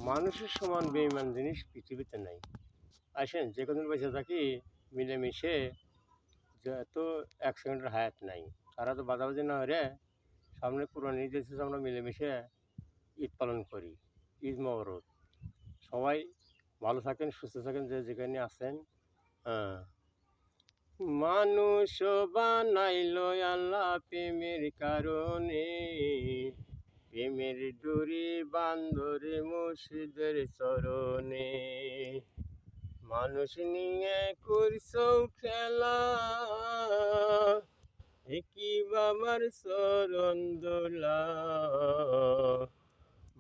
মানুষের সমান বেঈমান জিনিস পৃথিবীতে নাই। আসেন যে কদিন বেঁচে থাকি মিলেমিশে যেহেতু এক সেকেন্ডের হায়াত নাই, তারা তো বাজাবাজি না হলে সামনে কুরবানি ঈদ এসেছে, আমরা মিলেমিশে ঈদ পালন করি। ঈদ মোবারক। সবাই ভালো থাকেন, সুস্থ থাকেন, যে যেখানে আছেন। হ্যাঁ, মানুষ বানাইল আল্লাহ প্রেমের কারণে, প্রেমের ডুরি বান্ধরে মুর্শিদের চরণে। মানুষ নিয়ে করছো খেলা, কি বাবার চরণ দোলা।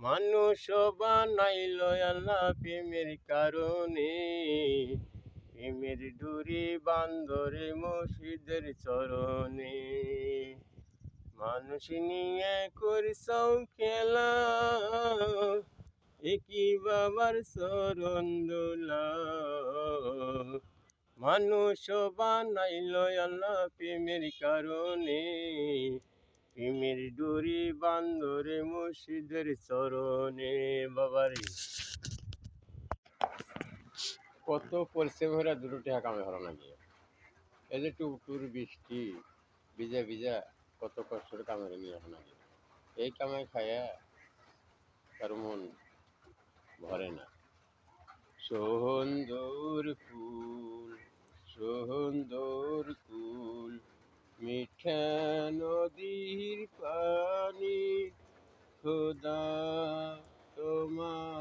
মানুষ বানাইল আল্লাহ প্রেমের কারণে, প্রেমের ডুরি বান্ধরে মুর্শিদের চরণে। মানুষ নিয়ে করছো খেলা, কি বাবার চরণ দোলা। মানুষ বানাইল আল্লাহ প্রেমের কারণে, প্রেমের ডুরি বান্ধরে মুর্শিদের চরণে। বাবারে কত পরিশ্রম হয়ে দুটো টাকা কামে হলো না গিয়ে, এই যে টুর বৃষ্টি ভিজা ভিজা কত কষ্টের কামের নিয়ে হলো না গিয়ে, এই কামাই খায়া তার মন ভরে না। সুন্দর ফুল, সুন্দর ফুল, মিঠা নদীর পানি, খোদা তোমার